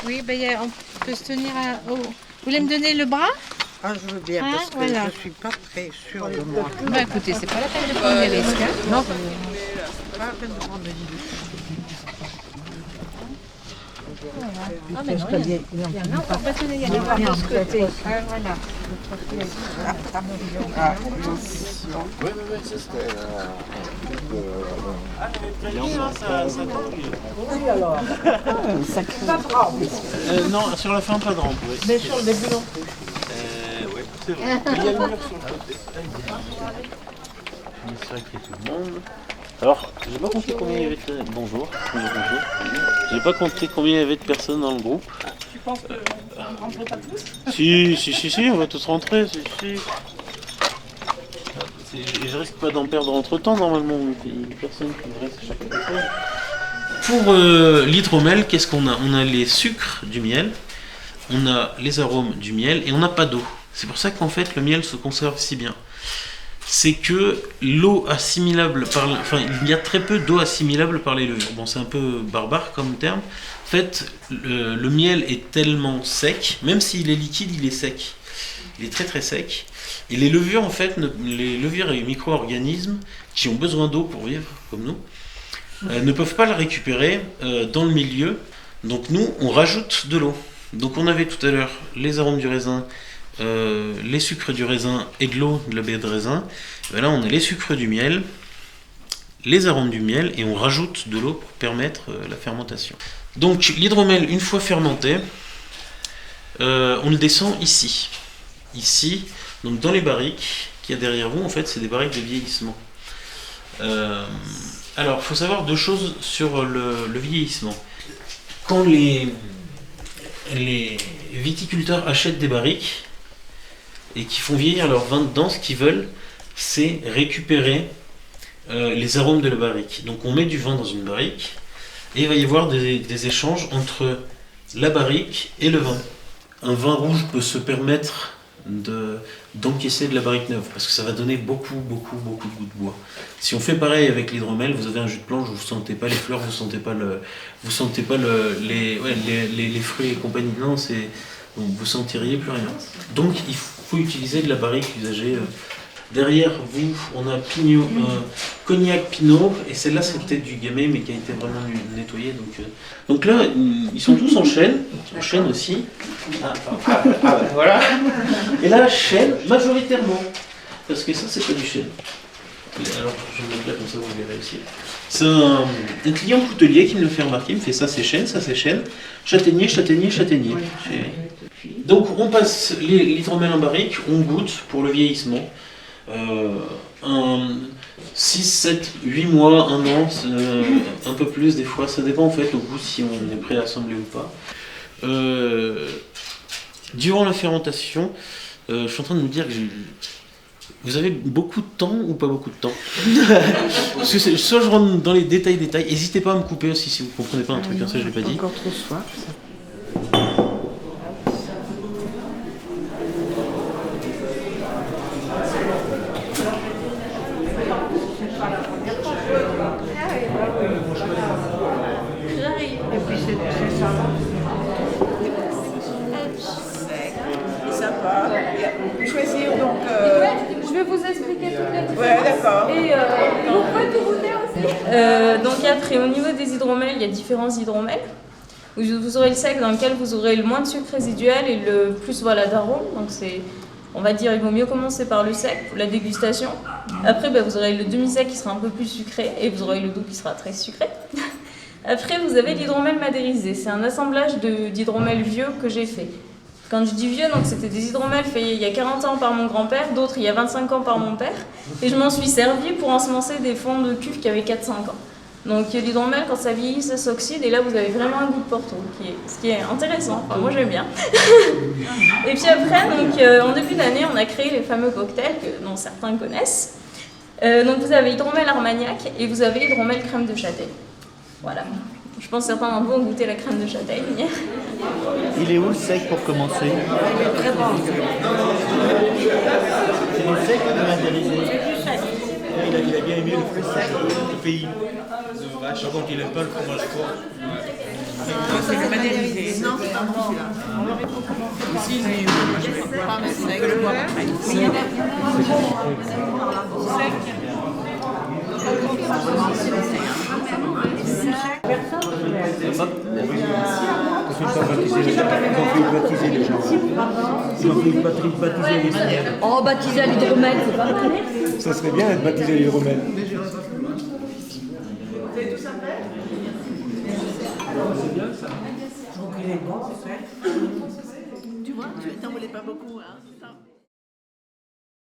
Oui, ben, on peut se tenir à... Oh. Vous voulez me donner le bras? Ah, je veux bien, parce que voilà. je ne suis pas très sûre de moi. Bah écoutez, c'est pas la peine de prendre les risques. Hein. Non, pas la peine de prendre les risques. Ah, mais non, il y en a encore. Bah, tenez, il y a des barres de ce côté. Ah, voilà. Oui, ça c'était... Non, sur la fin, pas de rampe. Ouais. Mais sur le début non plus. Oui, c'est vrai. Il y a le mur sur le côté. Je me suis inquiété tout le monde. Alors, j'ai pas compté combien il y avait de... Bonjour. J'ai pas compté combien il y avait de personnes dans le groupe. Tu penses qu'on ne rentrerait pas tous? Si, on va tous rentrer. Si. Je risque pas d'en perdre entre temps normalement. Il y a personne qui me reste chaque personne. Pour l'hydromel, qu'est-ce qu'on a? On a les sucres du miel, on a les arômes du miel et on n'a pas d'eau. C'est pour ça qu'en fait le miel se conserve si bien. C'est que l'eau assimilable par... Enfin, il y a très peu d'eau assimilable par les levures. Bon, c'est un peu barbare comme terme. En fait, le miel est tellement sec, même s'il est liquide, il est sec. Il est très très sec. Et les levures, en fait, les levures et les micro-organismes qui ont besoin d'eau pour vivre, comme nous, ne peuvent pas la récupérer dans le milieu. Donc nous, on rajoute de l'eau. Donc on avait tout à l'heure les arômes du raisin, les sucres du raisin et de l'eau de la baie de raisin. Et là, on a les sucres du miel, les arômes du miel, et on rajoute de l'eau pour permettre la fermentation. Donc l'hydromel, une fois fermenté, on le descend ici. Ici, donc dans les barriques qu'il y a derrière vous, en fait, c'est des barriques de vieillissement. Alors, il faut savoir deux choses sur le vieillissement. Quand les viticulteurs achètent des barriques et qui font vieillir leur vin dedans, ce qu'ils veulent, c'est récupérer les arômes de la barrique. Donc on met du vin dans une barrique et il va y avoir des échanges entre la barrique et le vin. Un vin rouge peut se permettre d'encaisser de la barrique neuve parce que ça va donner beaucoup de goût de bois. Si on fait pareil avec l'hydromel, vous avez un jus de planche, vous ne sentez pas les fleurs, vous sentez pas les fruits et compagnie. Non, vous sentiriez plus rien. Donc il faut utiliser de la barrique usagée. Derrière vous, on a Cognac Pinot, et celle-là c'était du gamay mais qui a été vraiment nettoyé. Donc là, ils sont tous en chêne aussi. Voilà. Et là, chêne majoritairement, parce que ça c'est pas du chêne. Alors je vais le mettre là comme ça vous verrez aussi. C'est un client coutelier qui me le fait remarquer, il me fait ça c'est chêne, châtaignier. Donc on passe l'hydromel en barrique, on goûte pour le vieillissement. 6, 7, 8 mois, 1 an, un peu plus des fois, ça dépend en fait au goût si on est prêt à assembler ou pas. Durant la fermentation, je suis en train de me dire que vous avez beaucoup de temps ou pas beaucoup de temps? Parce que soit je rentre dans les détails, n'hésitez pas à me couper aussi si vous ne comprenez pas un truc, ça je ne l'ai pas dit. Encore trop soif. Choisir donc. Je vais vous expliquer toutes les différences. Ouais, d'accord. Et vous pouvez tout goûter aussi. Donc après, au niveau des hydromels, il y a différents hydromels. Vous aurez le sec dans lequel vous aurez le moins de sucre résiduel et le plus d'arôme. Donc on va dire, il vaut mieux commencer par le sec pour la dégustation. Après, vous aurez le demi-sec qui sera un peu plus sucré et vous aurez le doux qui sera très sucré. Après, vous avez l'hydromel madérisé. C'est un assemblage d'hydromel vieux que j'ai fait. Quand je dis vieux, donc c'était des hydromels faits il y a 40 ans par mon grand-père, d'autres il y a 25 ans par mon père. Et je m'en suis servi pour ensemencer des fonds de cuve qui avaient 4-5 ans. Donc l'hydromel, quand ça vieillit, ça s'oxyde et là vous avez vraiment un goût de Porto, ce qui est intéressant. Enfin, moi j'aime bien. Et puis après, en début d'année, on a créé les fameux cocktails dont certains connaissent. Donc vous avez hydromel Armagnac et vous avez hydromel crème de châtaigne. Voilà. Je pense que certains d'entre vous ont goûté la crème de châtaigne hier. Il est où le sec pour commencer? Il est très bon. C'est du sec ou de madérisé? C'est du sec. Il a bien aimé le fruit sec, le pays. vache. Par contre, il aime pas le fromage fort. C'est le madérisé. Non, c'est pas bon celui-là. Ici, mais moi je ne peux pas mettre sec. Le boire après. Oh, baptisé à l'hydromel, c'est pas mal. Ça serait bien d'être baptisé à l'hydromel. Tu vois, tu t'en voulais pas beaucoup, hein.